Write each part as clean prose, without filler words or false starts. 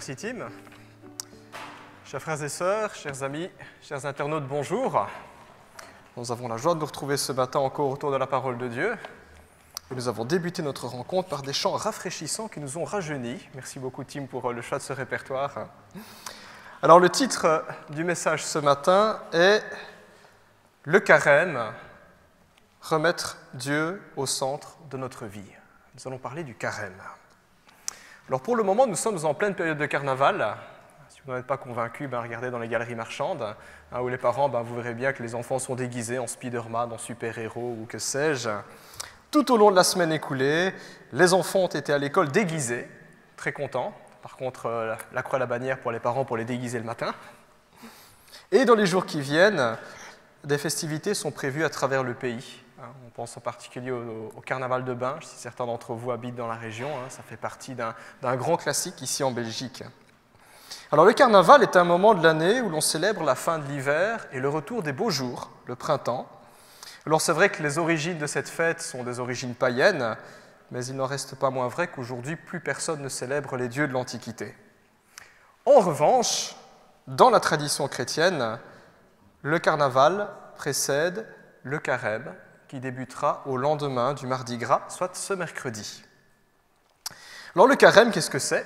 Merci Tim. Chers frères et sœurs, chers amis, chers internautes, bonjour. Nous avons la joie de nous retrouver ce matin encore autour de la parole de Dieu. Et nous avons débuté notre rencontre par des chants rafraîchissants qui nous ont rajeunis. Merci beaucoup Tim pour le choix de ce répertoire. Alors le titre du message ce matin est « Le carême, remettre Dieu au centre de notre vie ». Nous allons parler du carême. Alors pour le moment, nous sommes en pleine période de carnaval. Si vous n'en êtes pas convaincu, regardez dans les galeries marchandes, où les parents, vous verrez bien que les enfants sont déguisés en Spider-Man, en super-héros ou que sais-je. Tout au long de la semaine écoulée, les enfants ont été à l'école déguisés, très contents. Par contre, la croix et la bannière pour les parents pour les déguiser le matin. Et dans les jours qui viennent, des festivités sont prévues à travers le pays. On pense en particulier au carnaval de Binge, si certains d'entre vous habitent dans la région. Ça fait partie d'un grand classique ici en Belgique. Alors le carnaval est un moment de l'année où l'on célèbre la fin de l'hiver et le retour des beaux jours, le printemps. Alors c'est vrai que les origines de cette fête sont des origines païennes, mais il n'en reste pas moins vrai qu'aujourd'hui, plus personne ne célèbre les dieux de l'Antiquité. En revanche, dans la tradition chrétienne, le carnaval précède le carême, qui débutera au lendemain du Mardi Gras, soit ce mercredi. Alors le carême, qu'est-ce que c'est ?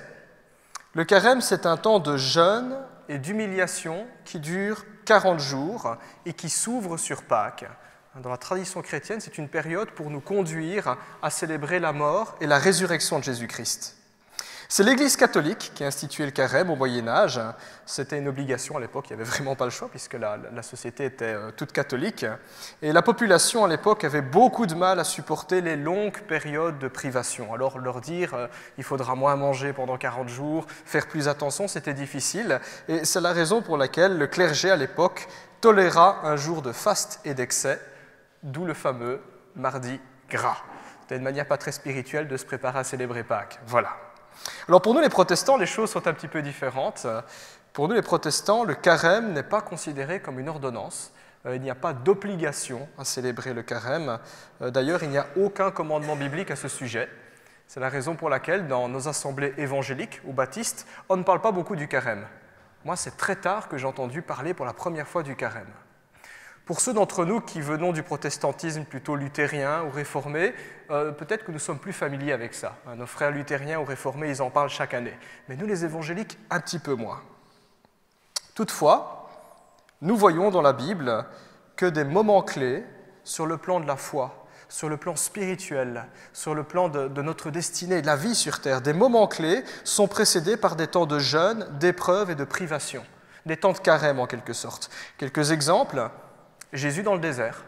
Le carême, c'est un temps de jeûne et d'humiliation qui dure 40 jours et qui s'ouvre sur Pâques. Dans la tradition chrétienne, c'est une période pour nous conduire à célébrer la mort et la résurrection de Jésus-Christ. C'est l'Église catholique qui a institué le carême au Moyen-Âge. C'était une obligation à l'époque, il n'y avait vraiment pas le choix puisque la société était toute catholique. Et la population à l'époque avait beaucoup de mal à supporter les longues périodes de privation. Alors leur dire il faudra moins manger pendant 40 jours, faire plus attention, c'était difficile. Et c'est la raison pour laquelle le clergé à l'époque toléra un jour de faste et d'excès, d'où le fameux Mardi Gras. C'était une manière pas très spirituelle de se préparer à célébrer Pâques. Voilà. Alors pour nous les protestants, les choses sont un petit peu différentes. Pour nous les protestants, le carême n'est pas considéré comme une ordonnance. Il n'y a pas d'obligation à célébrer le carême. D'ailleurs, il n'y a aucun commandement biblique à ce sujet. C'est la raison pour laquelle dans nos assemblées évangéliques ou baptistes, on ne parle pas beaucoup du carême. Moi, c'est très tard que j'ai entendu parler pour la première fois du carême. Pour ceux d'entre nous qui venons du protestantisme plutôt luthérien ou réformé, peut-être que nous sommes plus familiers avec ça. Nos frères luthériens ou réformés, ils en parlent chaque année. Mais nous, les évangéliques, un petit peu moins. Toutefois, nous voyons dans la Bible que des moments clés sur le plan de la foi, sur le plan spirituel, sur le plan de notre destinée, de la vie sur terre, des moments clés sont précédés par des temps de jeûne, d'épreuve et de privation, des temps de carême en quelque sorte. Quelques exemples. Jésus dans le désert.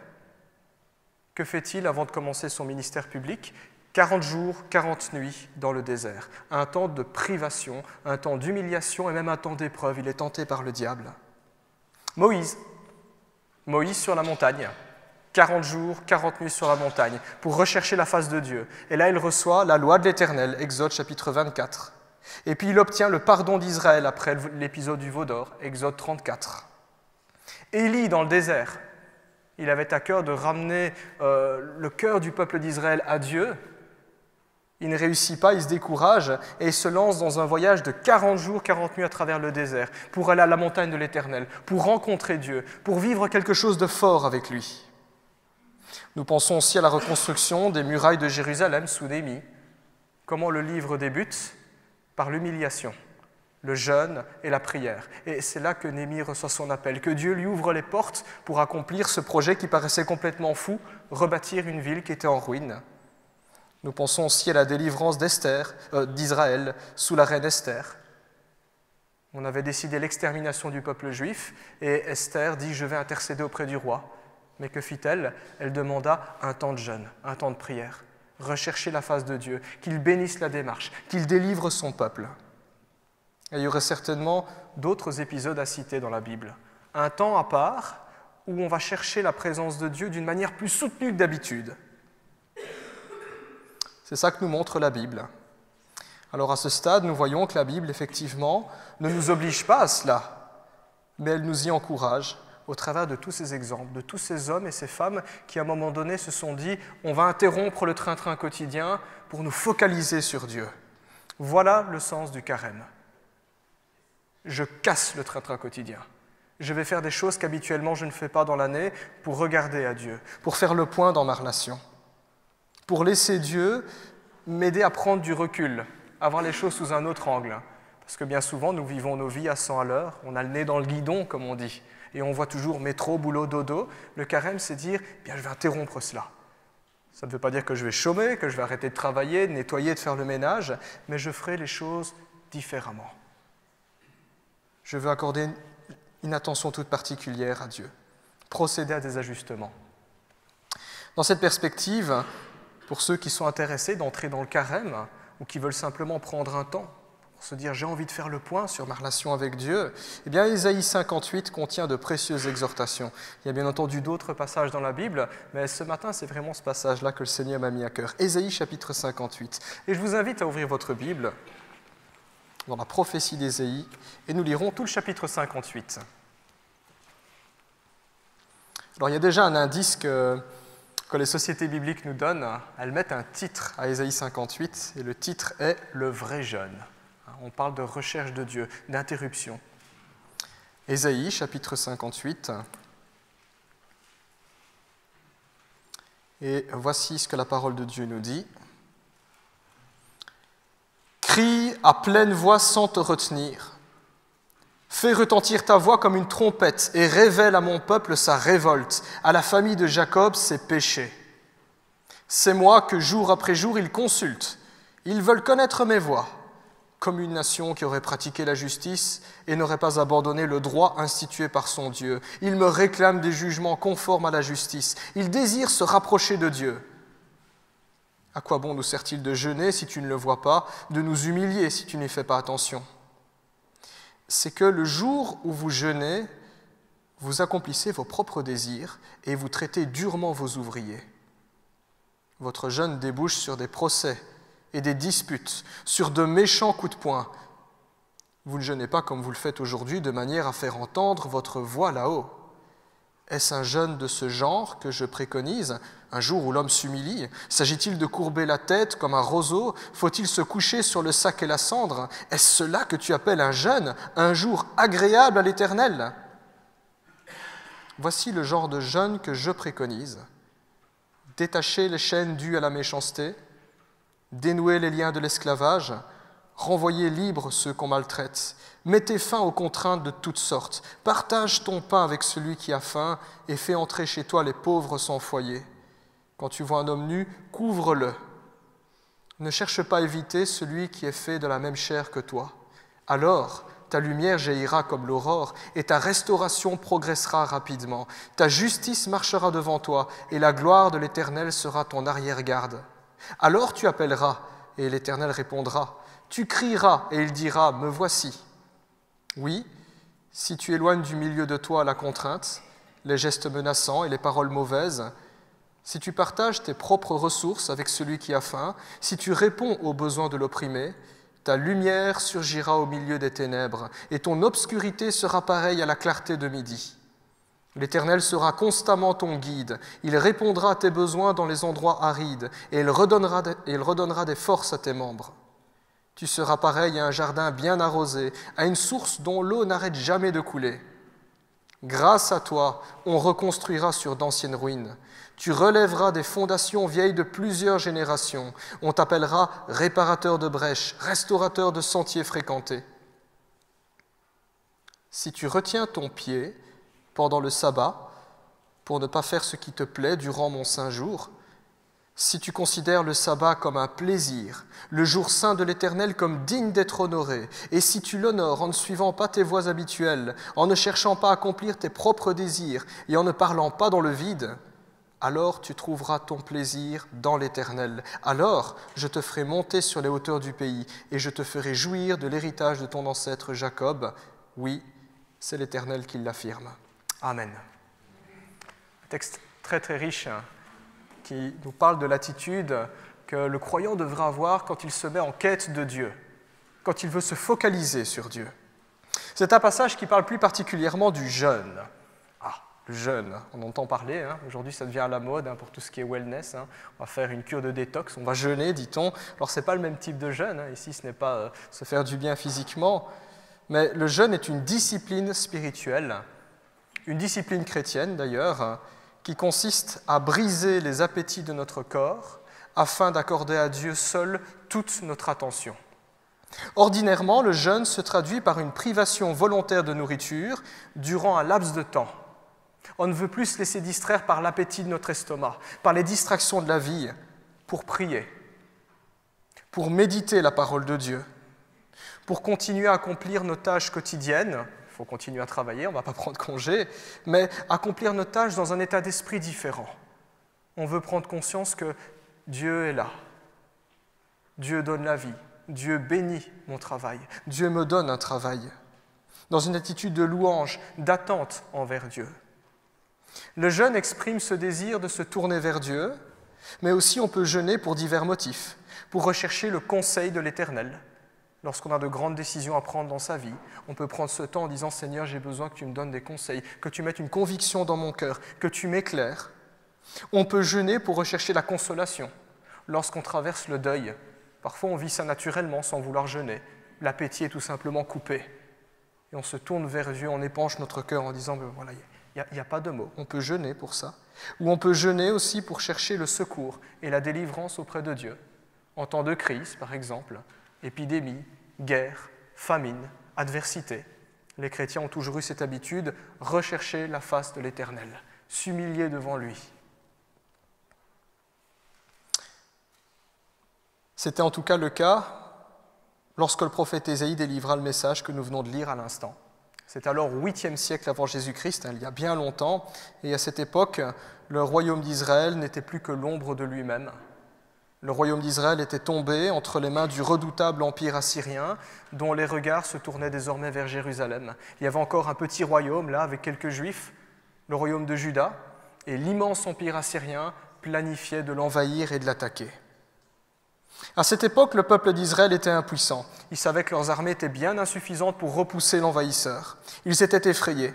Que fait-il avant de commencer son ministère public ? 40 jours, 40 nuits dans le désert. Un temps de privation, un temps d'humiliation et même un temps d'épreuve. Il est tenté par le diable. Moïse sur la montagne. 40 jours, 40 nuits sur la montagne pour rechercher la face de Dieu. Et là, il reçoit la loi de l'Éternel, Exode chapitre 24. Et puis, il obtient le pardon d'Israël après l'épisode du veau d'or, Exode 34. Élie dans le désert. Il avait à cœur de ramener le cœur du peuple d'Israël à Dieu. Il ne réussit pas, il se décourage et il se lance dans un voyage de 40 jours, 40 nuits à travers le désert pour aller à la montagne de l'Éternel, pour rencontrer Dieu, pour vivre quelque chose de fort avec lui. Nous pensons aussi à la reconstruction des murailles de Jérusalem sous Néhémie. Comment le livre débute ? Par l'humiliation, le jeûne et la prière. Et c'est là que Néhémie reçoit son appel, que Dieu lui ouvre les portes pour accomplir ce projet qui paraissait complètement fou, rebâtir une ville qui était en ruine. Nous pensons aussi à la délivrance d'Israël sous la reine Esther. On avait décidé l'extermination du peuple juif et Esther dit « Je vais intercéder auprès du roi ». Mais que fit-elle ? Elle demanda un temps de jeûne, un temps de prière, rechercher la face de Dieu, qu'il bénisse la démarche, qu'il délivre son peuple. Et il y aurait certainement d'autres épisodes à citer dans la Bible. Un temps à part où on va chercher la présence de Dieu d'une manière plus soutenue que d'habitude. C'est ça que nous montre la Bible. Alors à ce stade, nous voyons que la Bible, effectivement, ne nous oblige pas à cela, mais elle nous y encourage au travers de tous ces exemples, de tous ces hommes et ces femmes qui, à un moment donné, se sont dit « on va interrompre le train-train quotidien pour nous focaliser sur Dieu ». Voilà le sens du carême. Je casse le train-train quotidien. Je vais faire des choses qu'habituellement je ne fais pas dans l'année pour regarder à Dieu, pour faire le point dans ma relation, pour laisser Dieu m'aider à prendre du recul, à voir les choses sous un autre angle. Parce que bien souvent, nous vivons nos vies à 100 à l'heure, on a le nez dans le guidon, comme on dit, et on voit toujours métro, boulot, dodo. Le carême, c'est dire, bien, je vais interrompre cela. Ça ne veut pas dire que je vais chômer, que je vais arrêter de travailler, de nettoyer, de faire le ménage, mais je ferai les choses différemment. Je veux accorder une attention toute particulière à Dieu, procéder à des ajustements. Dans cette perspective, pour ceux qui sont intéressés d'entrer dans le carême ou qui veulent simplement prendre un temps pour se dire « j'ai envie de faire le point sur ma relation avec Dieu », eh bien, Ésaïe 58 contient de précieuses exhortations. Il y a bien entendu d'autres passages dans la Bible, mais ce matin, c'est vraiment ce passage-là que le Seigneur m'a mis à cœur. Ésaïe chapitre 58. Et je vous invite à ouvrir votre Bible dans la prophétie d'Ésaïe, et nous lirons tout le chapitre 58. Alors, il y a déjà un indice que les sociétés bibliques nous donnent. Elles mettent un titre à Ésaïe 58, et le titre est « Le vrai jeûne ». On parle de recherche de Dieu, d'interruption. Ésaïe, chapitre 58. Et voici ce que la parole de Dieu nous dit. Crie à pleine voix sans te retenir. Fais retentir ta voix comme une trompette et révèle à mon peuple sa révolte, à la famille de Jacob ses péchés. C'est moi que jour après jour ils consultent. Ils veulent connaître mes voies. Comme une nation qui aurait pratiqué la justice et n'aurait pas abandonné le droit institué par son Dieu. Ils me réclament des jugements conformes à la justice. Ils désirent se rapprocher de Dieu. À quoi bon nous sert-il de jeûner si tu ne le vois pas, de nous humilier si tu n'y fais pas attention? C'est que le jour où vous jeûnez, vous accomplissez vos propres désirs et vous traitez durement vos ouvriers. Votre jeûne débouche sur des procès et des disputes, sur de méchants coups de poing. Vous ne jeûnez pas comme vous le faites aujourd'hui, de manière à faire entendre votre voix là-haut. Est-ce un jeûne de ce genre que je préconise, un jour où l'homme s'humilie? S'agit-il de courber la tête comme un roseau? Faut-il se coucher sur le sac et la cendre? Est-ce cela que tu appelles un jeûne, un jour agréable à l'Éternel? Voici le genre de jeûne que je préconise. Détacher les chaînes dues à la méchanceté, dénouer les liens de l'esclavage, renvoyer libres ceux qu'on maltraite, mettez fin aux contraintes de toutes sortes, partage ton pain avec celui qui a faim et fais entrer chez toi les pauvres sans foyer. Quand tu vois un homme nu, couvre-le. Ne cherche pas à éviter celui qui est fait de la même chair que toi. Alors, ta lumière jaillira comme l'aurore et ta restauration progressera rapidement. Ta justice marchera devant toi et la gloire de l'Éternel sera ton arrière-garde. Alors tu appelleras et l'Éternel répondra. Tu crieras et il dira, me voici. Oui, si tu éloignes du milieu de toi la contrainte, les gestes menaçants et les paroles mauvaises, si tu partages tes propres ressources avec celui qui a faim, si tu réponds aux besoins de l'opprimé, ta lumière surgira au milieu des ténèbres et ton obscurité sera pareille à la clarté de midi. L'Éternel sera constamment ton guide, il répondra à tes besoins dans les endroits arides et il redonnera des forces à tes membres. Tu seras pareil à un jardin bien arrosé, à une source dont l'eau n'arrête jamais de couler. Grâce à toi, on reconstruira sur d'anciennes ruines. Tu relèveras des fondations vieilles de plusieurs générations. On t'appellera réparateur de brèches, restaurateur de sentiers fréquentés. Si tu retiens ton pied pendant le sabbat, pour ne pas faire ce qui te plaît durant mon saint jour, si tu considères le sabbat comme un plaisir, le jour saint de l'Éternel comme digne d'être honoré, et si tu l'honores en ne suivant pas tes voies habituelles, en ne cherchant pas à accomplir tes propres désirs et en ne parlant pas dans le vide, alors tu trouveras ton plaisir dans l'Éternel. Alors je te ferai monter sur les hauteurs du pays et je te ferai jouir de l'héritage de ton ancêtre Jacob. Oui, c'est l'Éternel qui l'affirme. Amen. Un texte très très riche qui nous parle de l'attitude que le croyant devra avoir quand il se met en quête de Dieu, quand il veut se focaliser sur Dieu. C'est un passage qui parle plus particulièrement du jeûne. Le jeûne, on entend parler, aujourd'hui ça devient à la mode pour tout ce qui est wellness, on va faire une cure de détox, on va jeûner, dit-on. Alors ce n'est pas le même type de jeûne, ici ce n'est pas se faire du bien physiquement, mais le jeûne est une discipline spirituelle, une discipline chrétienne d'ailleurs, qui consiste à briser les appétits de notre corps afin d'accorder à Dieu seul toute notre attention. Ordinairement, le jeûne se traduit par une privation volontaire de nourriture durant un laps de temps. On ne veut plus se laisser distraire par l'appétit de notre estomac, par les distractions de la vie, pour prier, pour méditer la parole de Dieu, pour continuer à accomplir nos tâches quotidiennes. Il faut continuer à travailler, on ne va pas prendre congé, mais accomplir nos tâches dans un état d'esprit différent. On veut prendre conscience que Dieu est là. Dieu donne la vie. Dieu bénit mon travail. Dieu me donne un travail. Dans une attitude de louange, d'attente envers Dieu. Le jeûne exprime ce désir de se tourner vers Dieu, mais aussi on peut jeûner pour divers motifs, pour rechercher le conseil de l'Éternel. Lorsqu'on a de grandes décisions à prendre dans sa vie, on peut prendre ce temps en disant « Seigneur, j'ai besoin que tu me donnes des conseils, que tu mettes une conviction dans mon cœur, que tu m'éclaires. » On peut jeûner pour rechercher la consolation. Lorsqu'on traverse le deuil, parfois on vit ça naturellement sans vouloir jeûner. L'appétit est tout simplement coupé. Et on se tourne vers Dieu, on épanche notre cœur en disant « Voilà, il n'y a pas de mots. » On peut jeûner pour ça. Ou on peut jeûner aussi pour chercher le secours et la délivrance auprès de Dieu. En temps de crise, par exemple, épidémie, guerre, famine, adversité. Les chrétiens ont toujours eu cette habitude, rechercher la face de l'Éternel, s'humilier devant lui. C'était en tout cas le cas lorsque le prophète Ésaïe délivra le message que nous venons de lire à l'instant. C'est alors au 8e siècle avant Jésus-Christ, il y a bien longtemps, et à cette époque, le royaume d'Israël n'était plus que l'ombre de lui-même. Le royaume d'Israël était tombé entre les mains du redoutable empire assyrien, dont les regards se tournaient désormais vers Jérusalem. Il y avait encore un petit royaume, là, avec quelques juifs, le royaume de Juda, et l'immense empire assyrien planifiait de l'envahir et de l'attaquer. À cette époque, le peuple d'Israël était impuissant. Ils savaient que leurs armées étaient bien insuffisantes pour repousser l'envahisseur. Ils étaient effrayés,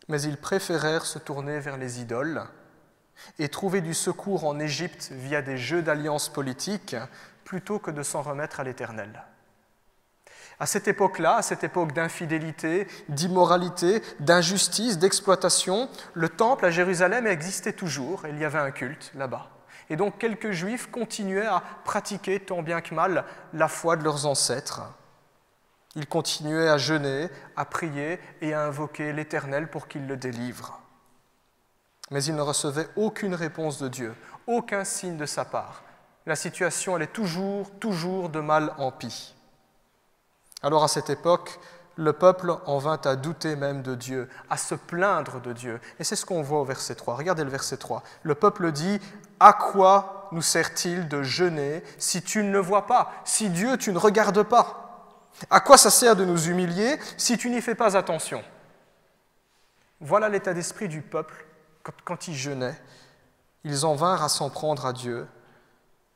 mais ils préférèrent se tourner vers les idoles et trouver du secours en Égypte via des jeux d'alliances politiques plutôt que de s'en remettre à l'Éternel. À cette époque-là, à cette époque d'infidélité, d'immoralité, d'injustice, d'exploitation, le temple à Jérusalem existait toujours et il y avait un culte là-bas. Et donc quelques Juifs continuaient à pratiquer tant bien que mal la foi de leurs ancêtres. Ils continuaient à jeûner, à prier et à invoquer l'Éternel pour qu'il le délivre. Mais ils ne recevaient aucune réponse de Dieu, aucun signe de sa part. La situation allait toujours de mal en pis. Alors à cette époque, le peuple en vint à douter même de Dieu, à se plaindre de Dieu. Et c'est ce qu'on voit au verset 3. Regardez le verset 3. Le peuple dit « À quoi nous sert-il de jeûner si tu ne le vois pas, si Dieu tu ne regardes pas? À quoi ça sert de nous humilier si tu n'y fais pas attention ?» Voilà l'état d'esprit du peuple quand ils jeûnaient. Ils en vinrent à s'en prendre à Dieu.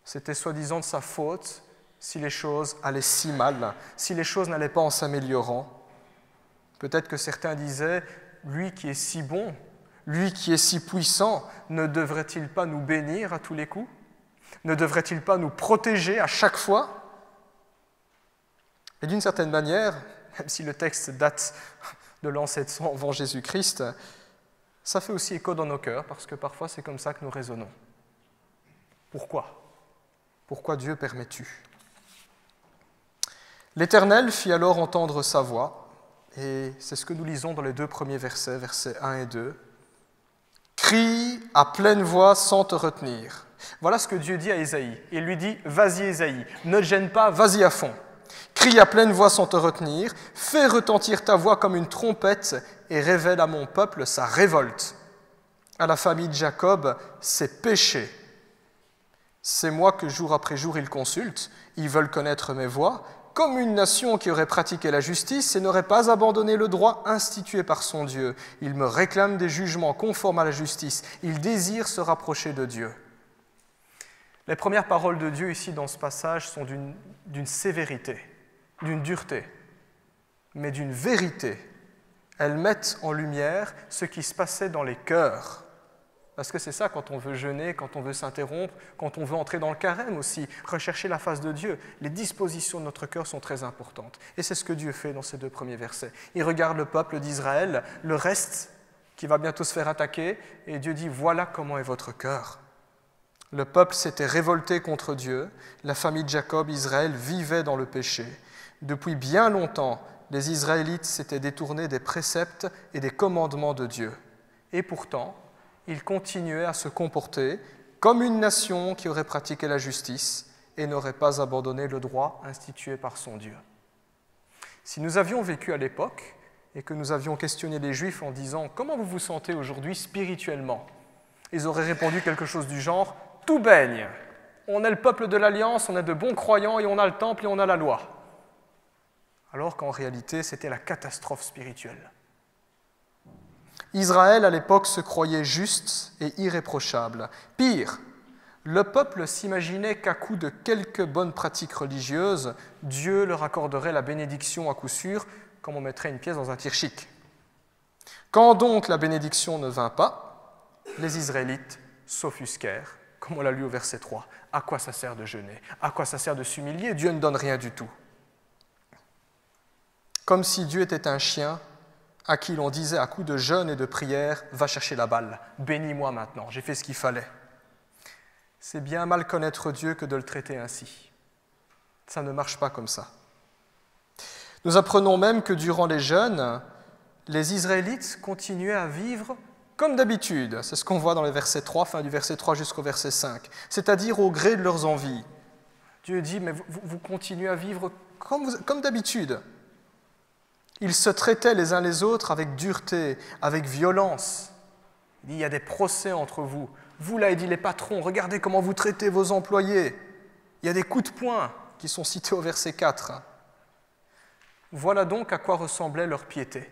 C'était soi-disant de sa faute si les choses allaient si mal, si les choses n'allaient pas en s'améliorant. Peut-être que certains disaient « Lui qui est si bon, lui qui est si puissant, ne devrait-il pas nous bénir à tous les coups? Ne devrait-il pas nous protéger à chaque fois ?» Et d'une certaine manière, même si le texte date de l'an 700 avant Jésus-Christ, ça fait aussi écho dans nos cœurs, parce que parfois c'est comme ça que nous raisonnons. Pourquoi? Pourquoi Dieu permet-tu? L'Éternel fit alors entendre sa voix, et c'est ce que nous lisons dans les 2 premiers versets, versets 1 et 2. « Crie à pleine voix sans te retenir. » Voilà ce que Dieu dit à Ésaïe. Il lui dit « Vas-y Ésaïe, ne te gêne pas, vas-y à fond. Crie à pleine voix sans te retenir, fais retentir ta voix comme une trompette et révèle à mon peuple sa révolte. À la famille de Jacob, ses péchés. C'est moi que jour après jour ils consultent, ils veulent connaître mes voies, comme une nation qui aurait pratiqué la justice et n'aurait pas abandonné le droit institué par son Dieu. Ils me réclament des jugements conformes à la justice. Ils désirent se rapprocher de Dieu. Les premières paroles de Dieu ici dans ce passage sont d'une sévérité, d'une dureté, mais d'une vérité. Elles mettent en lumière ce qui se passait dans les cœurs. Parce que c'est ça quand on veut jeûner, quand on veut s'interrompre, quand on veut entrer dans le carême aussi, rechercher la face de Dieu. Les dispositions de notre cœur sont très importantes. Et c'est ce que Dieu fait dans ces 2 premiers versets. Il regarde le peuple d'Israël, le reste qui va bientôt se faire attaquer, et Dieu dit « Voilà comment est votre cœur ». Le peuple s'était révolté contre Dieu, la famille de Jacob, Israël, vivait dans le péché. Depuis bien longtemps, les Israélites s'étaient détournés des préceptes et des commandements de Dieu. Et pourtant, ils continuaient à se comporter comme une nation qui aurait pratiqué la justice et n'aurait pas abandonné le droit institué par son Dieu. Si nous avions vécu à l'époque et que nous avions questionné les Juifs en disant « Comment vous vous sentez aujourd'hui spirituellement ?» Ils auraient répondu quelque chose du genre « Tout baigne. On est le peuple de l'Alliance, on est de bons croyants et on a le temple et on a la loi. » Alors qu'en réalité, c'était la catastrophe spirituelle. Israël, à l'époque, se croyait juste et irréprochable. Pire, le peuple s'imaginait qu'à coup de quelques bonnes pratiques religieuses, Dieu leur accorderait la bénédiction à coup sûr, comme on mettrait une pièce dans un tir-chic. Quand donc la bénédiction ne vint pas, les Israélites s'offusquèrent, comme on l'a lu au verset 3. À quoi ça sert de jeûner? À quoi ça sert de s'humilier? Dieu ne donne rien du tout. Comme si Dieu était un chien à qui l'on disait à coup de jeûne et de prière « Va chercher la balle, bénis-moi maintenant, j'ai fait ce qu'il fallait ». C'est bien mal connaître Dieu que de le traiter ainsi. Ça ne marche pas comme ça. Nous apprenons même que durant les jeûnes, les Israélites continuaient à vivre comme d'habitude. C'est ce qu'on voit dans le verset 3, fin du verset 3 jusqu'au verset 5, c'est-à-dire au gré de leurs envies. Dieu dit « Mais vous continuez à vivre comme d'habitude ». Ils se traitaient les uns les autres avec dureté, avec violence. Il dit, il y a des procès entre vous. Vous, là, il dit les patrons, regardez comment vous traitez vos employés. Il y a des coups de poing qui sont cités au verset 4. Voilà donc à quoi ressemblait leur piété.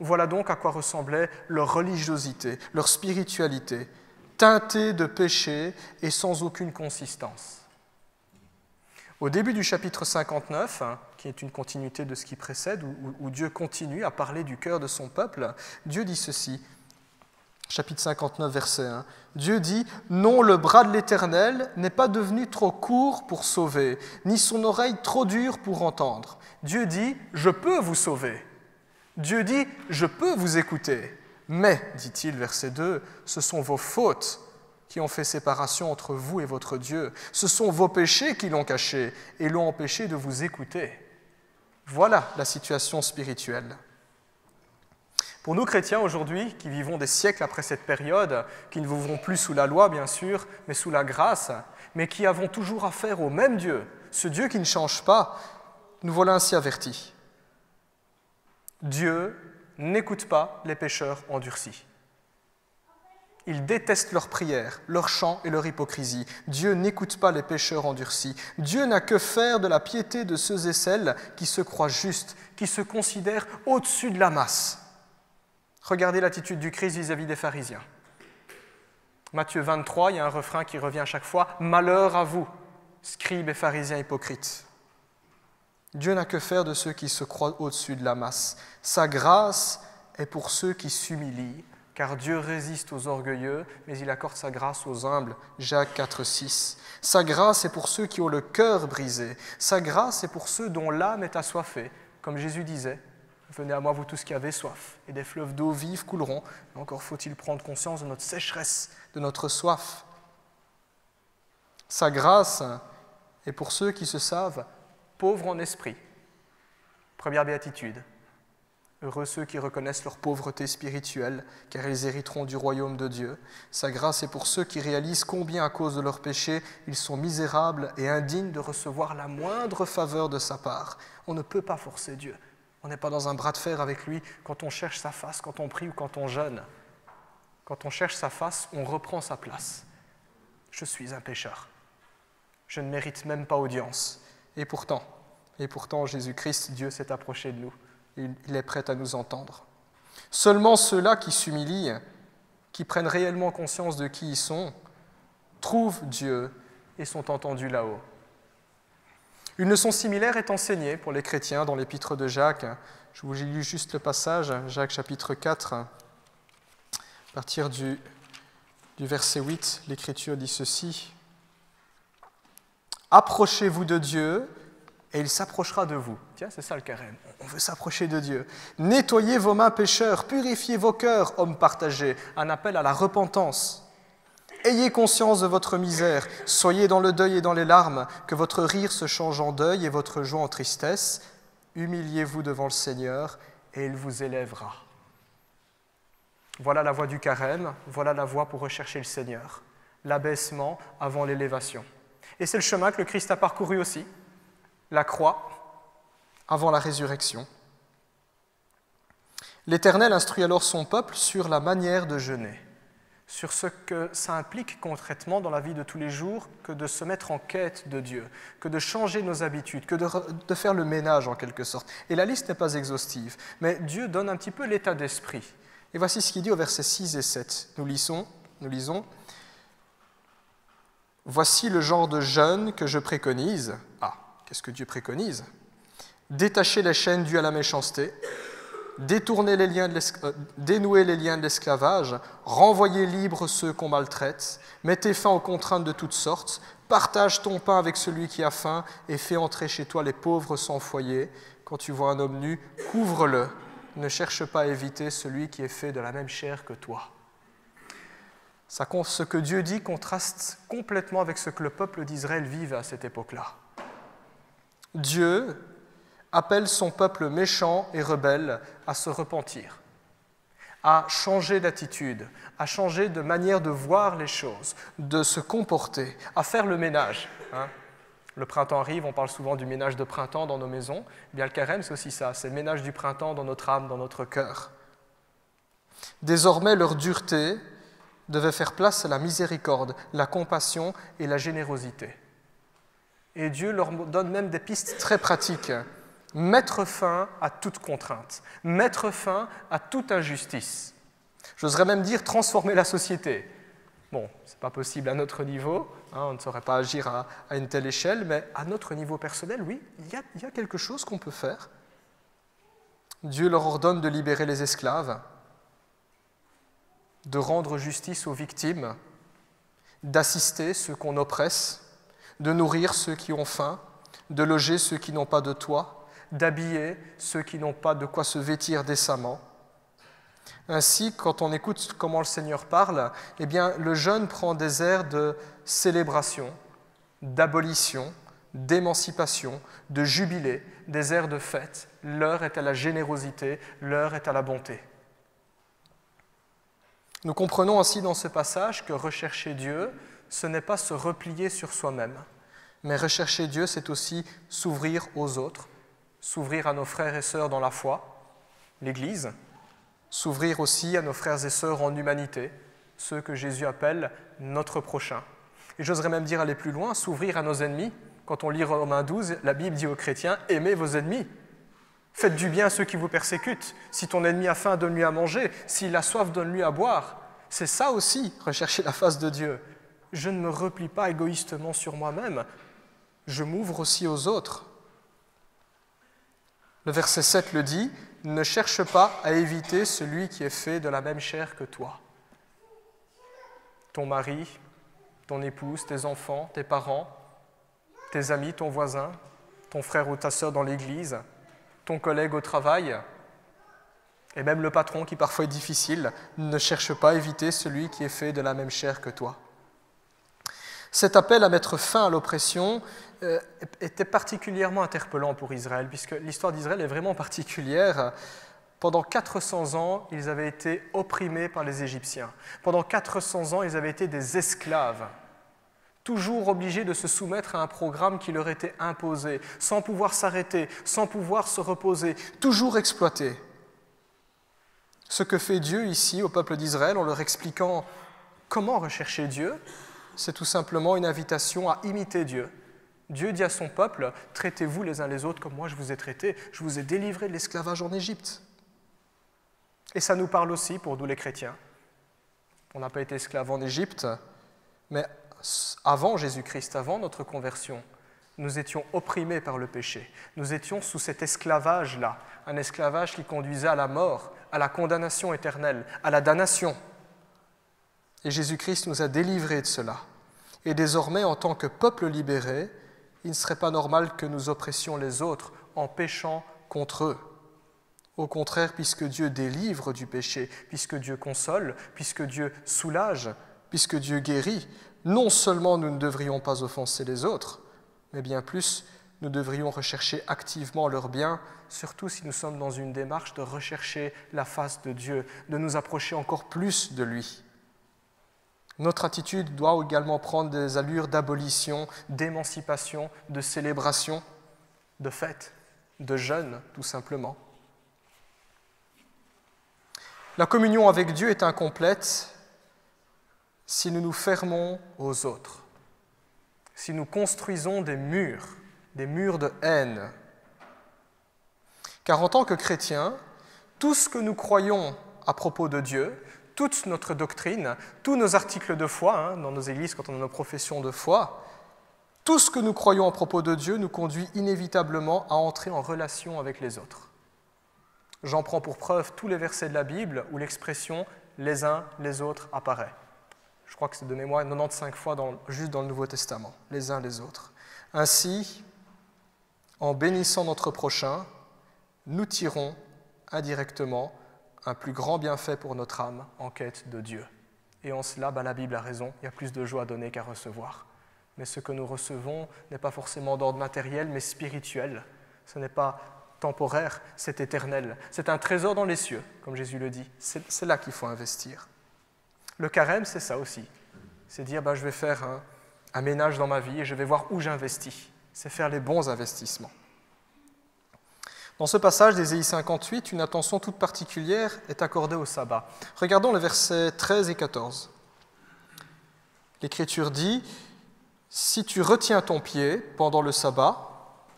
Voilà donc à quoi ressemblait leur religiosité, leur spiritualité, teintée de péché et sans aucune consistance. Au début du chapitre 59, qui est une continuité de ce qui précède, où Dieu continue à parler du cœur de son peuple, Dieu dit ceci, chapitre 59, verset 1, Dieu dit « Non, le bras de l'Éternel n'est pas devenu trop court pour sauver, ni son oreille trop dure pour entendre. » Dieu dit « Je peux vous sauver. » Dieu dit « Je peux vous écouter. » Mais, dit-il, verset 2, « Ce sont vos fautes qui ont fait séparation entre vous et votre Dieu. Ce sont vos péchés qui l'ont caché et l'ont empêché de vous écouter. » Voilà la situation spirituelle. Pour nous chrétiens aujourd'hui, qui vivons des siècles après cette période, qui ne vivront plus sous la loi bien sûr, mais sous la grâce, mais qui avons toujours affaire au même Dieu, ce Dieu qui ne change pas, nous voilà ainsi avertis. Dieu n'écoute pas les pécheurs endurcis. Il déteste leurs prières, leurs chants et leur hypocrisie. Dieu n'écoute pas les pécheurs endurcis. Dieu n'a que faire de la piété de ceux et celles qui se croient justes, qui se considèrent au-dessus de la masse. Regardez l'attitude du Christ vis-à-vis des pharisiens. Matthieu 23, il y a un refrain qui revient à chaque fois « Malheur à vous, scribes et pharisiens hypocrites ». Dieu n'a que faire de ceux qui se croient au-dessus de la masse. Sa grâce est pour ceux qui s'humilient, car Dieu résiste aux orgueilleux, mais il accorde sa grâce aux humbles. Jacques 4, 6. Sa grâce est pour ceux qui ont le cœur brisé. Sa grâce est pour ceux dont l'âme est assoiffée. Comme Jésus disait, « Venez à moi, vous tous qui avez soif, et des fleuves d'eau vive couleront. » Mais encore faut-il prendre conscience de notre sécheresse, de notre soif. Sa grâce est pour ceux qui se savent pauvres en esprit. Première béatitude. Heureux ceux qui reconnaissent leur pauvreté spirituelle, car ils hériteront du royaume de Dieu. Sa grâce est pour ceux qui réalisent combien, à cause de leurs péchés, ils sont misérables et indignes de recevoir la moindre faveur de sa part. On ne peut pas forcer Dieu. On n'est pas dans un bras de fer avec lui quand on cherche sa face, quand on prie ou quand on jeûne. Quand on cherche sa face, on reprend sa place. Je suis un pécheur. Je ne mérite même pas audience. Et pourtant, Jésus-Christ, Dieu s'est approché de nous. Il est prêt à nous entendre. Seulement ceux-là qui s'humilient, qui prennent réellement conscience de qui ils sont, trouvent Dieu et sont entendus là-haut. Une leçon similaire est enseignée pour les chrétiens dans l'épître de Jacques. Je vous lis juste le passage, Jacques chapitre 4, à partir du du verset 8, l'Écriture dit ceci. « Approchez-vous de Dieu et il s'approchera de vous. » Tiens, c'est ça le carême. On veut s'approcher de Dieu. « Nettoyez vos mains pécheurs, purifiez vos cœurs, hommes partagés. » Un appel à la repentance. « Ayez conscience de votre misère, soyez dans le deuil et dans les larmes, que votre rire se change en deuil et votre joie en tristesse. Humiliez-vous devant le Seigneur et il vous élèvera. » Voilà la voie du carême, voilà la voie pour rechercher le Seigneur. L'abaissement avant l'élévation. Et c'est le chemin que le Christ a parcouru aussi. La croix avant la résurrection. L'Éternel instruit alors son peuple sur la manière de jeûner, sur ce que ça implique concrètement dans la vie de tous les jours que de se mettre en quête de Dieu, que de changer nos habitudes, que de faire le ménage en quelque sorte. Et la liste n'est pas exhaustive, mais Dieu donne un petit peu l'état d'esprit. Et voici ce qu'il dit au verset 6 et 7. Nous lisons « Voici le genre de jeûne que je préconise. » Ah, qu'est-ce que Dieu préconise ? « Détacher les chaînes dues à la méchanceté, dénouer les liens de l'esclavage, renvoyer libres ceux qu'on maltraite, mettez fin aux contraintes de toutes sortes, partage ton pain avec celui qui a faim et fais entrer chez toi les pauvres sans foyer. Quand tu vois un homme nu, couvre-le. Ne cherche pas à éviter celui qui est fait de la même chair que toi. » Ce que Dieu dit contraste complètement avec ce que le peuple d'Israël vivait à cette époque-là. Dieu appelle son peuple méchant et rebelle à se repentir, à changer d'attitude, à changer de manière de voir les choses, de se comporter, à faire le ménage. Le printemps arrive, on parle souvent du ménage de printemps dans nos maisons. Eh bien, le carême, c'est aussi ça, c'est le ménage du printemps dans notre âme, dans notre cœur. Désormais, leur dureté devait faire place à la miséricorde, la compassion et la générosité. Et Dieu leur donne même des pistes très pratiques. Mettre fin à toute contrainte, mettre fin à toute injustice. J'oserais même dire transformer la société. Bon, ce n'est pas possible à notre niveau, on ne saurait pas agir à une telle échelle, mais à notre niveau personnel, oui, il y a quelque chose qu'on peut faire. Dieu leur ordonne de libérer les esclaves, de rendre justice aux victimes, d'assister ceux qu'on oppresse, de nourrir ceux qui ont faim, de loger ceux qui n'ont pas de toit, d'habiller ceux qui n'ont pas de quoi se vêtir décemment. Ainsi, quand on écoute comment le Seigneur parle, eh bien, le jeûne prend des airs de célébration, d'abolition, d'émancipation, de jubilé, des airs de fête. L'heure est à la générosité, l'heure est à la bonté. Nous comprenons ainsi dans ce passage que rechercher Dieu, ce n'est pas se replier sur soi-même, mais rechercher Dieu, c'est aussi s'ouvrir aux autres, s'ouvrir à nos frères et sœurs dans la foi, l'Église, s'ouvrir aussi à nos frères et sœurs en humanité, ceux que Jésus appelle notre prochain. Et j'oserais même dire aller plus loin, s'ouvrir à nos ennemis. Quand on lit Romains 12, la Bible dit aux chrétiens « Aimez vos ennemis ». Faites du bien à ceux qui vous persécutent. Si ton ennemi a faim, donne-lui à manger. S'il a soif, donne-lui à boire. C'est ça aussi, rechercher la face de Dieu. Je ne me replie pas égoïstement sur moi-même. Je m'ouvre aussi aux autres. Le verset 7 le dit, « Ne cherche pas à éviter celui qui est fait de la même chair que toi. » Ton mari, ton épouse, tes enfants, tes parents, tes amis, ton voisin, ton frère ou ta sœur dans l'église, ton collègue au travail, et même le patron qui parfois est difficile, ne cherche pas à éviter celui qui est fait de la même chair que toi. Cet appel à mettre fin à l'oppression était particulièrement interpellant pour Israël, puisque l'histoire d'Israël est vraiment particulière. Pendant 400 ans, ils avaient été opprimés par les Égyptiens. Pendant 400 ans, ils avaient été des esclaves, toujours obligés de se soumettre à un programme qui leur était imposé, sans pouvoir s'arrêter, sans pouvoir se reposer, toujours exploités. Ce que fait Dieu ici au peuple d'Israël en leur expliquant comment rechercher Dieu, c'est tout simplement une invitation à imiter Dieu. Dieu dit à son peuple, « Traitez-vous les uns les autres comme moi je vous ai traités, je vous ai délivré de l'esclavage en Égypte. » Et ça nous parle aussi pour nous les chrétiens. On n'a pas été esclaves en Égypte, mais avant Jésus-Christ, avant notre conversion, nous étions opprimés par le péché. Nous étions sous cet esclavage-là, un esclavage qui conduisait à la mort, à la condamnation éternelle, à la damnation. Et Jésus-Christ nous a délivrés de cela. Et désormais, en tant que peuple libéré, il ne serait pas normal que nous oppressions les autres en péchant contre eux. Au contraire, puisque Dieu délivre du péché, puisque Dieu console, puisque Dieu soulage, puisque Dieu guérit, non seulement nous ne devrions pas offenser les autres, mais bien plus, nous devrions rechercher activement leur bien, surtout si nous sommes dans une démarche de rechercher la face de Dieu, de nous approcher encore plus de lui. Notre attitude doit également prendre des allures d'abolition, d'émancipation, de célébration, de fête, de jeûne, tout simplement. La communion avec Dieu est incomplète si nous nous fermons aux autres, si nous construisons des murs de haine. Car en tant que chrétiens, tout ce que nous croyons à propos de Dieu, toute notre doctrine, tous nos articles de foi, dans nos églises quand on a nos professions de foi, tout ce que nous croyons à propos de Dieu nous conduit inévitablement à entrer en relation avec les autres. J'en prends pour preuve tous les versets de la Bible où l'expression « les uns, les autres » apparaît. Je crois que c'est de mémoire 95 fois juste dans le Nouveau Testament, « les uns, les autres ». Ainsi, en bénissant notre prochain, nous tirons indirectement un plus grand bienfait pour notre âme en quête de Dieu. Et en cela, la Bible a raison, il y a plus de joie à donner qu'à recevoir. Mais ce que nous recevons n'est pas forcément d'ordre matériel, mais spirituel. Ce n'est pas temporaire, c'est éternel. C'est un trésor dans les cieux, comme Jésus le dit. C'est là qu'il faut investir. Le carême, c'est ça aussi. C'est dire, je vais faire un ménage dans ma vie et je vais voir où j'investis. C'est faire les bons investissements. Dans ce passage d'Ésaïe 58, une attention toute particulière est accordée au sabbat. Regardons les versets 13 et 14. L'Écriture dit « Si tu retiens ton pied pendant le sabbat,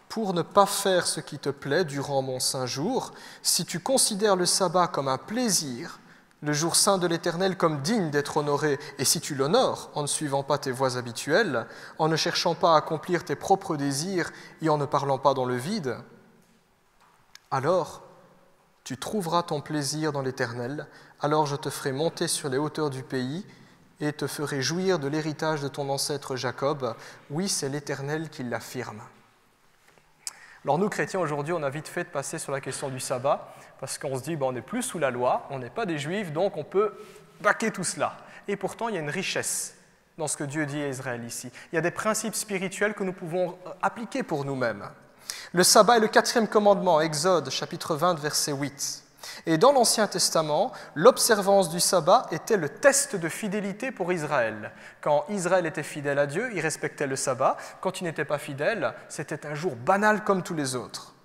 pour ne pas faire ce qui te plaît durant mon saint jour, si tu considères le sabbat comme un plaisir, le jour saint de l'Éternel comme digne d'être honoré, et si tu l'honores en ne suivant pas tes voies habituelles, en ne cherchant pas à accomplir tes propres désirs et en ne parlant pas dans le vide, alors tu trouveras ton plaisir dans l'Éternel, alors je te ferai monter sur les hauteurs du pays et te ferai jouir de l'héritage de ton ancêtre Jacob. Oui, c'est l'Éternel qui l'affirme. » Alors nous, chrétiens, aujourd'hui, on a vite fait de passer sur la question du sabbat, parce qu'on se dit, on n'est plus sous la loi, on n'est pas des Juifs, donc on peut baquer tout cela. Et pourtant, il y a une richesse dans ce que Dieu dit à Israël ici. Il y a des principes spirituels que nous pouvons appliquer pour nous-mêmes. Le sabbat est le 4e commandement, Exode, chapitre 20, verset 8. Et dans l'Ancien Testament, l'observance du sabbat était le test de fidélité pour Israël. Quand Israël était fidèle à Dieu, il respectait le sabbat. Quand il n'était pas fidèle, c'était un jour banal comme tous les autres.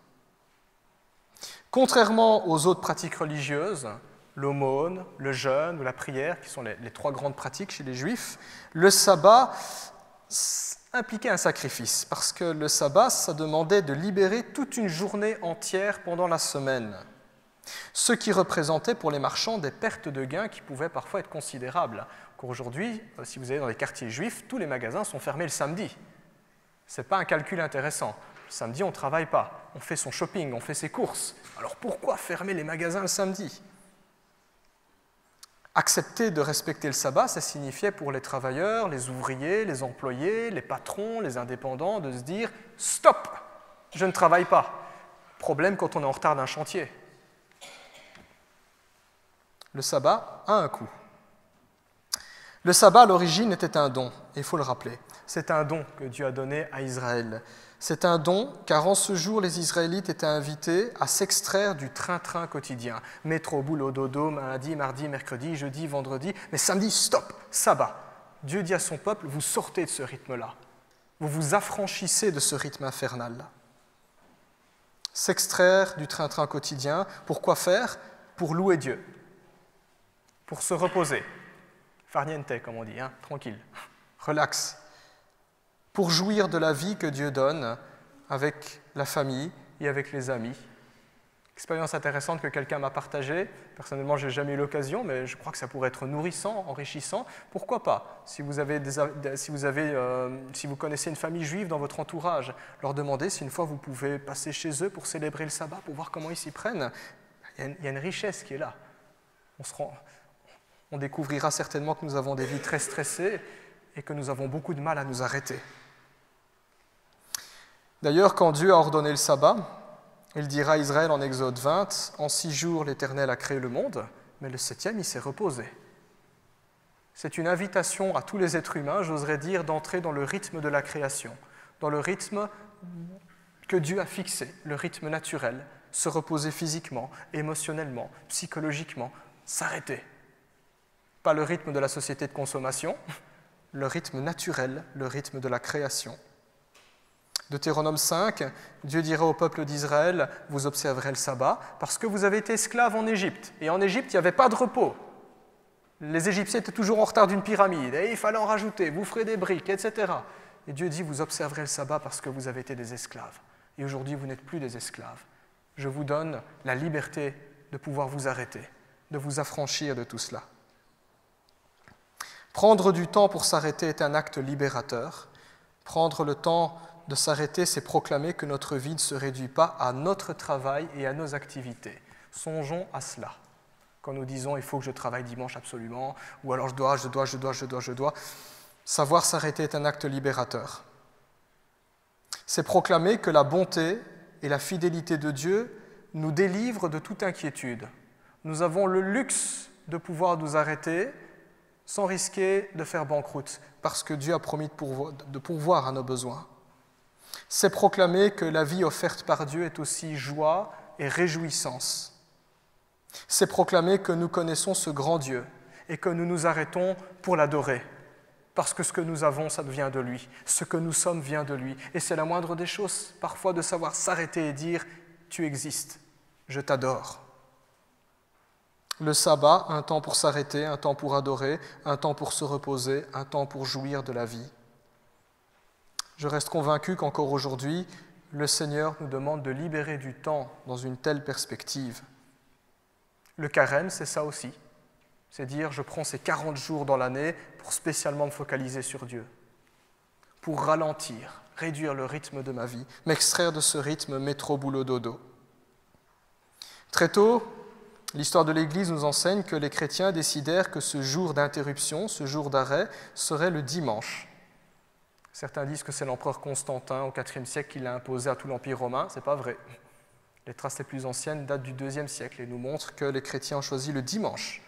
Contrairement aux autres pratiques religieuses, l'aumône, le jeûne ou la prière, qui sont les 3 grandes pratiques chez les Juifs, le sabbat impliquait un sacrifice, parce que le sabbat, ça demandait de libérer toute une journée entière pendant la semaine. Ce qui représentait pour les marchands des pertes de gains qui pouvaient parfois être considérables. Aujourd'hui, si vous allez dans les quartiers juifs, tous les magasins sont fermés le samedi. Ce n'est pas un calcul intéressant. Le samedi, on ne travaille pas, on fait son shopping, on fait ses courses. Alors pourquoi fermer les magasins le samedi ? Accepter de respecter le sabbat, ça signifiait pour les travailleurs, les ouvriers, les employés, les patrons, les indépendants, de se dire « Stop, je ne travaille pas ». Problème quand on est en retard d'un chantier. Le sabbat a un coût. Le sabbat, à l'origine, était un don, et il faut le rappeler. C'est un don que Dieu a donné à Israël. C'est un don, car en ce jour, les Israélites étaient invités à s'extraire du train-train quotidien. Métro, boulot, dodo, lundi, mardi, mercredi, jeudi, vendredi. Mais samedi, stop, sabbat. Dieu dit à son peuple, vous sortez de ce rythme-là. Vous vous affranchissez de ce rythme infernal. S'extraire du train-train quotidien, pour quoi faire ? Pour louer Dieu. Pour se reposer. Farniente, comme on dit, tranquille, relax. Pour jouir de la vie que Dieu donne avec la famille et avec les amis. Expérience intéressante que quelqu'un m'a partagée. Personnellement, je n'ai jamais eu l'occasion, mais je crois que ça pourrait être nourrissant, enrichissant. Pourquoi pas ? Si vous connaissez une famille juive dans votre entourage, leur demander si une fois vous pouvez passer chez eux pour célébrer le sabbat, pour voir comment ils s'y prennent. Il y a une richesse qui est là. on découvrira certainement que nous avons des vies très stressées et que nous avons beaucoup de mal à nous arrêter. D'ailleurs, quand Dieu a ordonné le sabbat, il dira à Israël en Exode 20, « En 6 jours, l'Éternel a créé le monde, mais le 7e, il s'est reposé. » C'est une invitation à tous les êtres humains, j'oserais dire, d'entrer dans le rythme de la création, dans le rythme que Dieu a fixé, le rythme naturel, se reposer physiquement, émotionnellement, psychologiquement, s'arrêter. Pas le rythme de la société de consommation, le rythme naturel, le rythme de la création. Deutéronome 5, Dieu dira au peuple d'Israël, vous observerez le sabbat, parce que vous avez été esclaves en Égypte. Et en Égypte, il n'y avait pas de repos. Les Égyptiens étaient toujours en retard d'une pyramide, et il fallait en rajouter, vous ferez des briques, etc. Et Dieu dit, vous observerez le sabbat parce que vous avez été des esclaves. Et aujourd'hui, vous n'êtes plus des esclaves. Je vous donne la liberté de pouvoir vous arrêter, de vous affranchir de tout cela. Prendre du temps pour s'arrêter est un acte libérateur. Prendre le temps de s'arrêter, c'est proclamer que notre vie ne se réduit pas à notre travail et à nos activités. Songeons à cela. Quand nous disons « il faut que je travaille dimanche absolument » ou alors « je dois », savoir s'arrêter est un acte libérateur. C'est proclamer que la bonté et la fidélité de Dieu nous délivrent de toute inquiétude. Nous avons le luxe de pouvoir nous arrêter sans risquer de faire banqueroute, parce que Dieu a promis de pourvoir à nos besoins. C'est proclamer que la vie offerte par Dieu est aussi joie et réjouissance. C'est proclamer que nous connaissons ce grand Dieu et que nous nous arrêtons pour l'adorer, parce que ce que nous avons, ça vient de lui, ce que nous sommes vient de lui. Et c'est la moindre des choses, parfois, de savoir s'arrêter et dire « tu existes, je t'adore ». Le sabbat, un temps pour s'arrêter, un temps pour adorer, un temps pour se reposer, un temps pour jouir de la vie. Je reste convaincu qu'encore aujourd'hui, le Seigneur nous demande de libérer du temps dans une telle perspective. Le carême, c'est ça aussi. C'est dire, je prends ces 40 jours dans l'année pour spécialement me focaliser sur Dieu, pour ralentir, réduire le rythme de ma vie, m'extraire de ce rythme métro-boulot-dodo. Très tôt, l'histoire de l'Église nous enseigne que les chrétiens décidèrent que ce jour d'interruption, ce jour d'arrêt, serait le dimanche. Certains disent que c'est l'empereur Constantin au IVe siècle qui l'a imposé à tout l'Empire romain. Ce n'est pas vrai. Les traces les plus anciennes datent du IIe siècle et nous montrent que les chrétiens ont choisi le dimanche,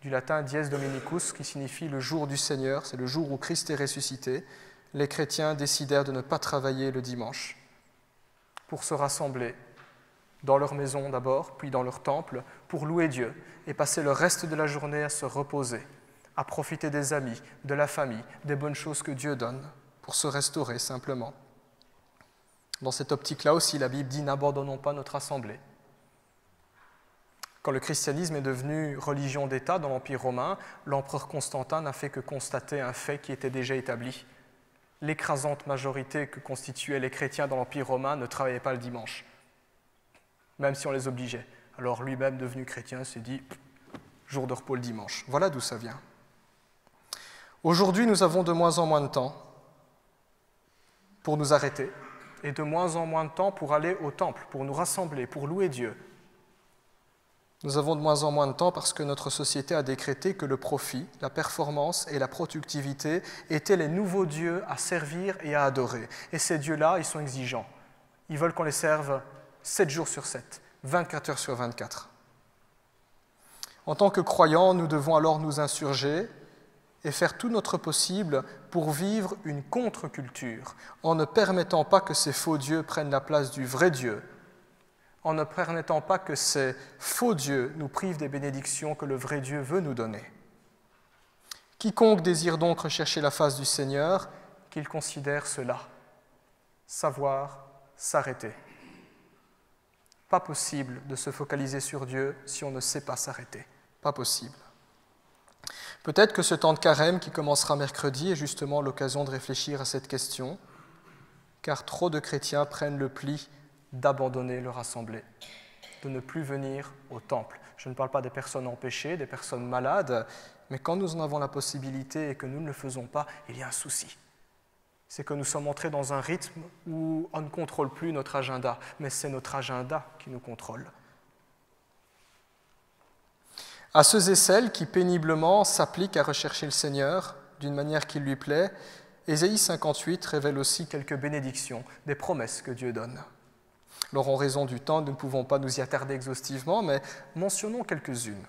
du latin dies Dominicus, qui signifie le jour du Seigneur, c'est le jour où Christ est ressuscité. Les chrétiens décidèrent de ne pas travailler le dimanche pour se rassembler dans leur maison d'abord, puis dans leur temple, pour louer Dieu et passer le reste de la journée à se reposer, à profiter des amis, de la famille, des bonnes choses que Dieu donne, pour se restaurer simplement. Dans cette optique-là aussi, la Bible dit « n'abandonnons pas notre assemblée ». Quand le christianisme est devenu religion d'État dans l'Empire romain, l'empereur Constantin n'a fait que constater un fait qui était déjà établi. L'écrasante majorité que constituaient les chrétiens dans l'Empire romain ne travaillaient pas le dimanche, même si on les obligeait. Alors lui-même, devenu chrétien, s'est dit « jour de repos le dimanche ». Voilà d'où ça vient. Aujourd'hui, nous avons de moins en moins de temps pour nous arrêter et de moins en moins de temps pour aller au temple, pour nous rassembler, pour louer Dieu. Nous avons de moins en moins de temps parce que notre société a décrété que le profit, la performance et la productivité étaient les nouveaux dieux à servir et à adorer. Et ces dieux-là, ils sont exigeants. Ils veulent qu'on les serve 7 jours sur 7, 24 heures sur 24. En tant que croyants, nous devons alors nous insurger et faire tout notre possible pour vivre une contre-culture, en ne permettant pas que ces faux dieux prennent la place du vrai Dieu, en ne permettant pas que ces faux dieux nous privent des bénédictions que le vrai Dieu veut nous donner. Quiconque désire donc rechercher la face du Seigneur, qu'il considère cela, savoir s'arrêter. Pas possible de se focaliser sur Dieu si on ne sait pas s'arrêter. Pas possible. Peut-être que ce temps de carême qui commencera mercredi est justement l'occasion de réfléchir à cette question, car trop de chrétiens prennent le pli d'abandonner leur assemblée, de ne plus venir au temple. Je ne parle pas des personnes empêchées, des personnes malades, mais quand nous en avons la possibilité et que nous ne le faisons pas, il y a un souci. C'est que nous sommes entrés dans un rythme où on ne contrôle plus notre agenda, mais c'est notre agenda qui nous contrôle. À ceux et celles qui péniblement s'appliquent à rechercher le Seigneur d'une manière qui lui plaît, Ésaïe 58 révèle aussi quelques bénédictions, des promesses que Dieu donne. Alors en raison du temps, nous ne pouvons pas nous y attarder exhaustivement, mais mentionnons quelques-unes.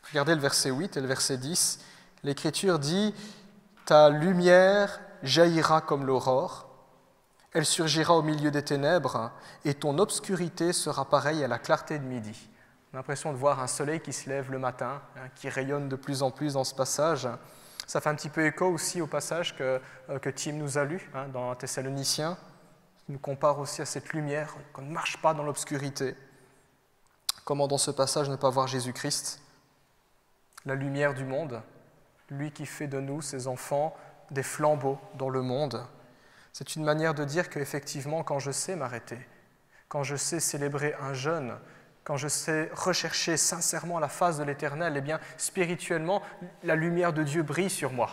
Regardez le verset 8 et le verset 10. L'Écriture dit « Ta lumière jaillira comme l'aurore, elle surgira au milieu des ténèbres, et ton obscurité sera pareille à la clarté de midi. » On a l'impression de voir un soleil qui se lève le matin, qui rayonne de plus en plus dans ce passage. Ça fait un petit peu écho aussi au passage que Tim nous a lu dans Thessaloniciens. Il nous compare aussi à cette lumière, qu'on ne marche pas dans l'obscurité. Comment dans ce passage ne pas voir Jésus-Christ, la lumière du monde, lui qui fait de nous, ses enfants, des flambeaux dans le monde. C'est une manière de dire qu'effectivement, quand je sais m'arrêter, quand je sais célébrer un jeûne, quand je sais rechercher sincèrement la face de l'Éternel, eh bien, spirituellement, la lumière de Dieu brille sur moi,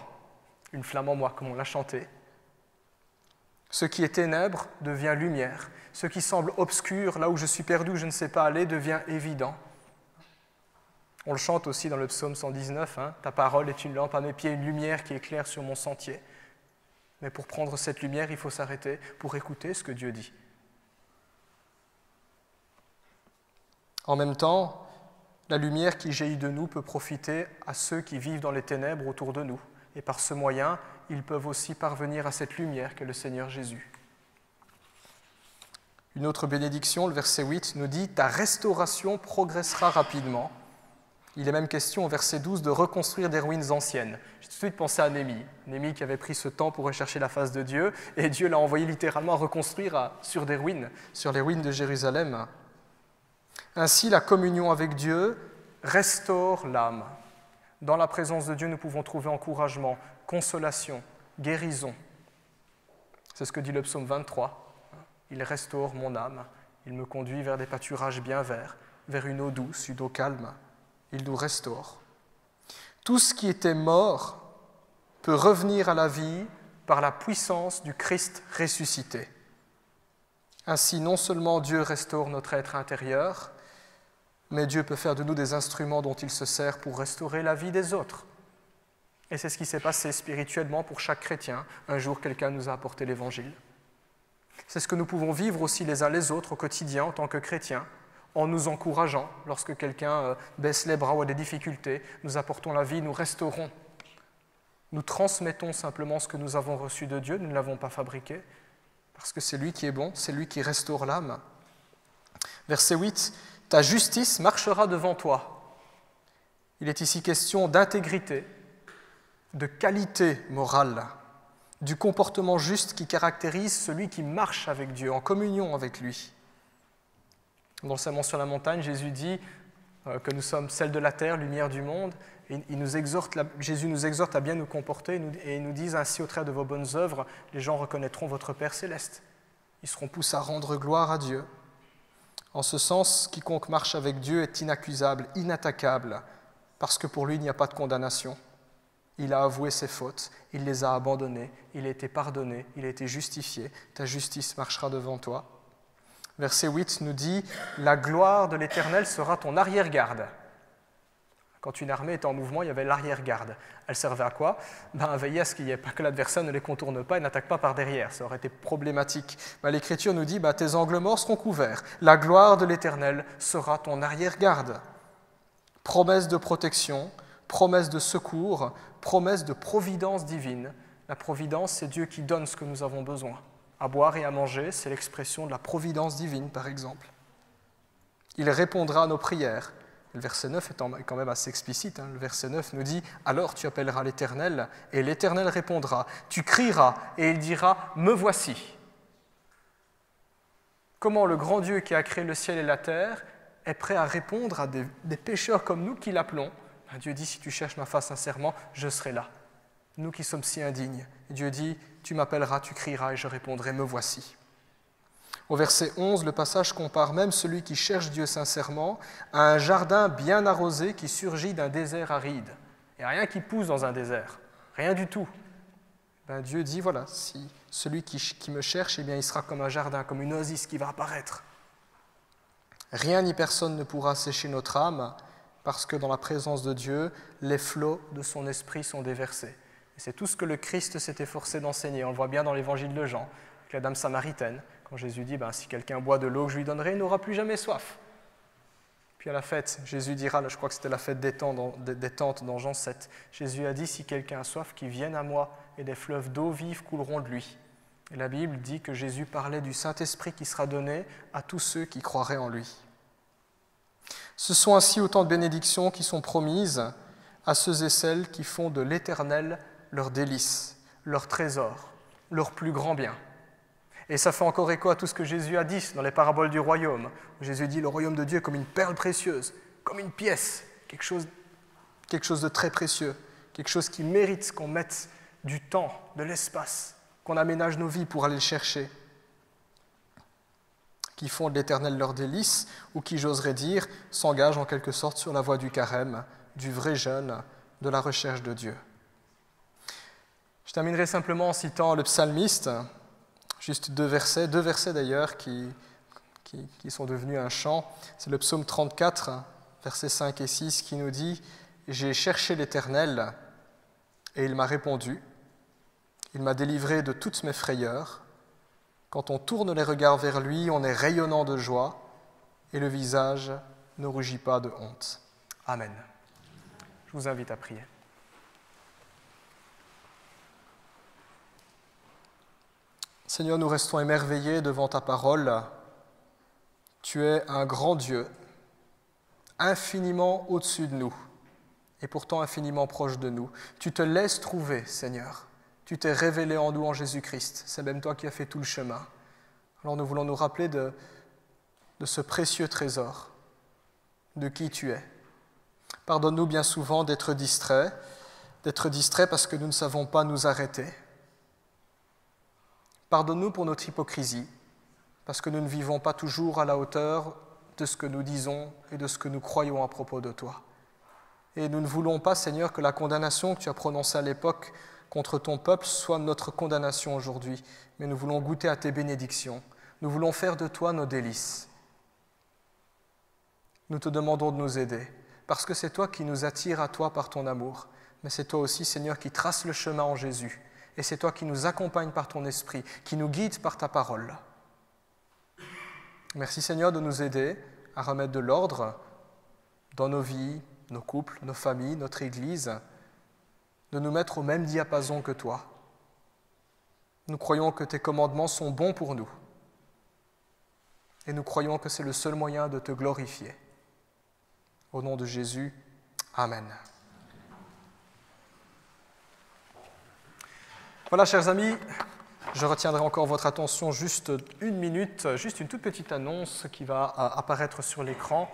une flamme en moi, comme on l'a chanté. Ce qui est ténèbres devient lumière. Ce qui semble obscur, là où je suis perdu, où je ne sais pas aller, devient évident. On le chante aussi dans le psaume 119, « Ta parole est une lampe à mes pieds, une lumière qui éclaire sur mon sentier. » Mais pour prendre cette lumière, il faut s'arrêter pour écouter ce que Dieu dit. En même temps, la lumière qui jaillit de nous peut profiter à ceux qui vivent dans les ténèbres autour de nous. Et par ce moyen, ils peuvent aussi parvenir à cette lumière qu'est le Seigneur Jésus. Une autre bénédiction, le verset 8, nous dit « Ta restauration progressera rapidement ». Il est même question au verset 12 de reconstruire des ruines anciennes. J'ai tout de suite pensé à Néhémie. Néhémie qui avait pris ce temps pour rechercher la face de Dieu, et Dieu l'a envoyé littéralement à reconstruire sur des ruines, sur les ruines de Jérusalem. Ainsi, la communion avec Dieu restaure l'âme. Dans la présence de Dieu, nous pouvons trouver encouragement, consolation, guérison. C'est ce que dit le psaume 23. Il restaure mon âme, il me conduit vers des pâturages bien verts, vers une eau douce, une eau calme. Il nous restaure. Tout ce qui était mort peut revenir à la vie par la puissance du Christ ressuscité. Ainsi, non seulement Dieu restaure notre être intérieur, mais Dieu peut faire de nous des instruments dont il se sert pour restaurer la vie des autres. Et c'est ce qui s'est passé spirituellement pour chaque chrétien. Un jour, quelqu'un nous a apporté l'Évangile. C'est ce que nous pouvons vivre aussi les uns les autres au quotidien en tant que chrétiens, en nous encourageant. Lorsque quelqu'un baisse les bras ou a des difficultés, nous apportons la vie, nous restaurons. Nous transmettons simplement ce que nous avons reçu de Dieu, nous ne l'avons pas fabriqué, parce que c'est lui qui est bon, c'est lui qui restaure l'âme. Verset 8, « Ta justice marchera devant toi ». Il est ici question d'intégrité, de qualité morale, du comportement juste qui caractérise celui qui marche avec Dieu, en communion avec lui. Dans le Sermon sur la montagne, Jésus dit que nous sommes sel de la terre, lumière du monde. Et Jésus nous exhorte à bien nous comporter et il nous dit ainsi au travers de vos bonnes œuvres, les gens reconnaîtront votre Père céleste. Ils seront poussés à rendre gloire à Dieu. En ce sens, quiconque marche avec Dieu est inaccusable, inattaquable, parce que pour lui, il n'y a pas de condamnation. Il a avoué ses fautes, il les a abandonnées, il a été pardonné, il a été justifié. Ta justice marchera devant toi. Verset 8 nous dit « La gloire de l'Éternel sera ton arrière-garde ». Quand une armée était en mouvement, il y avait l'arrière-garde. Elle servait à quoi ? À veiller à ce qu'il n'y ait pas que l'adversaire ne les contourne pas et n'attaque pas par derrière. Ça aurait été problématique. L'Écriture nous dit « Tes angles morts seront couverts. La gloire de l'Éternel sera ton arrière-garde ». Promesse de protection, promesse de secours, promesse de providence divine. La providence, c'est Dieu qui donne ce que nous avons besoin. À boire et à manger, c'est l'expression de la providence divine, par exemple. Il répondra à nos prières. Le verset 9 est quand même assez explicite. Le verset 9 nous dit « Alors tu appelleras l'Éternel, et l'Éternel répondra. Tu crieras, et il dira « Me voici ». Comment le grand Dieu qui a créé le ciel et la terre est prêt à répondre à des pécheurs comme nous qui l'appelons. Dieu dit « Si tu cherches ma face sincèrement, je serai là ». Nous qui sommes si indignes. Dieu dit « Tu m'appelleras, tu crieras, et je répondrai « Me voici ». Au verset 11, le passage compare même celui qui cherche Dieu sincèrement à un jardin bien arrosé qui surgit d'un désert aride. Il n'y a rien qui pousse dans un désert, rien du tout. Dieu dit, voilà, si celui qui me cherche, il sera comme un jardin, comme une oasis qui va apparaître. Rien ni personne ne pourra sécher notre âme, parce que dans la présence de Dieu, les flots de son esprit sont déversés. Et c'est tout ce que le Christ s'est efforcé d'enseigner. On le voit bien dans l'évangile de Jean, avec la dame samaritaine, quand Jésus dit si quelqu'un boit de l'eau que je lui donnerai, il n'aura plus jamais soif. Puis à la fête, Jésus dira, je crois que c'était la fête des tentes dans Jean 7, Jésus a dit, si quelqu'un a soif, qu'il vienne à moi, et des fleuves d'eau vive couleront de lui. Et la Bible dit que Jésus parlait du Saint-Esprit qui sera donné à tous ceux qui croiraient en lui. Ce sont ainsi autant de bénédictions qui sont promises à ceux et celles qui font de l'Éternel leur délice, leur trésor, leur plus grand bien. Et ça fait encore écho à tout ce que Jésus a dit dans les paraboles du royaume. Où Jésus dit le royaume de Dieu est comme une perle précieuse, comme une pièce, quelque chose de très précieux, quelque chose qui mérite qu'on mette du temps, de l'espace, qu'on aménage nos vies pour aller le chercher. Qui font de l'Éternel leur délice, ou qui, j'oserais dire, s'engagent en quelque sorte sur la voie du carême, du vrai jeûne, de la recherche de Dieu. Je terminerai simplement en citant le psalmiste, juste deux versets d'ailleurs qui sont devenus un chant. C'est le psaume 34, versets 5 et 6, qui nous dit « J'ai cherché l'Éternel, et il m'a répondu. Il m'a délivré de toutes mes frayeurs. Quand on tourne les regards vers lui, on est rayonnant de joie, et le visage ne rougit pas de honte. » Amen. Je vous invite à prier. Seigneur, nous restons émerveillés devant ta parole. Tu es un grand Dieu, infiniment au-dessus de nous, et pourtant infiniment proche de nous. Tu te laisses trouver, Seigneur. Tu t'es révélé en nous en Jésus-Christ. C'est même toi qui as fait tout le chemin. Alors nous voulons nous rappeler de ce précieux trésor, de qui tu es. Pardonne-nous bien souvent d'être distraits parce que nous ne savons pas nous arrêter. Pardonne-nous pour notre hypocrisie, parce que nous ne vivons pas toujours à la hauteur de ce que nous disons et de ce que nous croyons à propos de toi. Et nous ne voulons pas, Seigneur, que la condamnation que tu as prononcée à l'époque contre ton peuple soit notre condamnation aujourd'hui, mais nous voulons goûter à tes bénédictions. Nous voulons faire de toi nos délices. Nous te demandons de nous aider, parce que c'est toi qui nous attires à toi par ton amour, mais c'est toi aussi, Seigneur, qui trace le chemin en Jésus. Et c'est toi qui nous accompagne par ton esprit, qui nous guide par ta parole. Merci Seigneur de nous aider à remettre de l'ordre dans nos vies, nos couples, nos familles, notre Église, de nous mettre au même diapason que toi. Nous croyons que tes commandements sont bons pour nous. Et nous croyons que c'est le seul moyen de te glorifier. Au nom de Jésus, Amen. Voilà, chers amis, je retiendrai encore votre attention juste une minute, juste une toute petite annonce qui va apparaître sur l'écran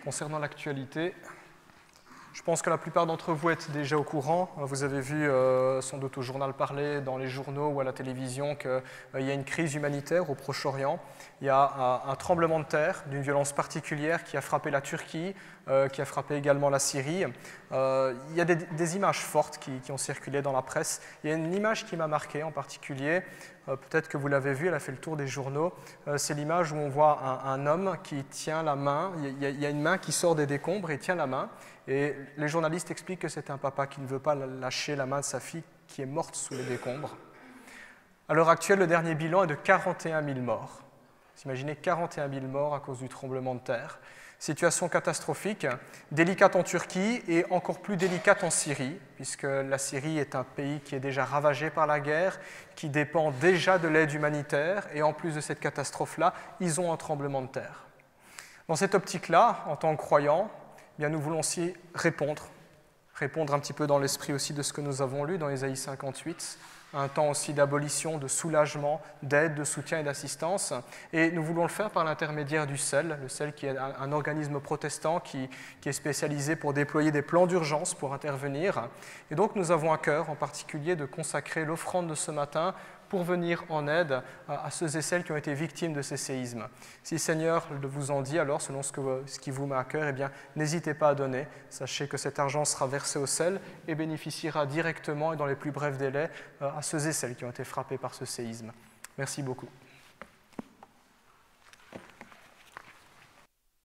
concernant l'actualité. Je pense que la plupart d'entre vous êtes déjà au courant. Vous avez vu sans doute au journal parler, dans les journaux ou à la télévision qu'il y a une crise humanitaire au Proche-Orient. Il y a un tremblement de terre d'une violence particulière qui a frappé la Turquie, qui a frappé également la Syrie. Il y a des images fortes qui ont circulé dans la presse. Il y a une image qui m'a marqué en particulier. Peut-être que vous l'avez vue, elle a fait le tour des journaux. C'est l'image où on voit un homme qui tient la main. Il y a une main qui sort des décombres et tient la main. Et les journalistes expliquent que c'est un papa qui ne veut pas lâcher la main de sa fille qui est morte sous les décombres. À l'heure actuelle, le dernier bilan est de 41 000 morts. Vous imaginez 41 000 morts à cause du tremblement de terre. Situation catastrophique, délicate en Turquie et encore plus délicate en Syrie, puisque la Syrie est un pays qui est déjà ravagé par la guerre, qui dépend déjà de l'aide humanitaire, et en plus de cette catastrophe-là, ils ont un tremblement de terre. Dans cette optique-là, en tant que croyants, eh bien, nous voulons aussi répondre un petit peu dans l'esprit aussi de ce que nous avons lu dans Ésaïe 58, un temps aussi d'abolition, de soulagement, d'aide, de soutien et d'assistance. Et nous voulons le faire par l'intermédiaire du CEL, le CEL qui est un organisme protestant qui est spécialisé pour déployer des plans d'urgence pour intervenir. Et donc nous avons à cœur en particulier de consacrer l'offrande de ce matin pour venir en aide à ceux et celles qui ont été victimes de ces séismes. Si le Seigneur vous en dit, alors selon ce qui vous met à cœur, eh bien, n'hésitez pas à donner. Sachez que cet argent sera versé au CEL et bénéficiera directement et dans les plus brefs délais à ceux et celles qui ont été frappés par ce séisme. Merci beaucoup.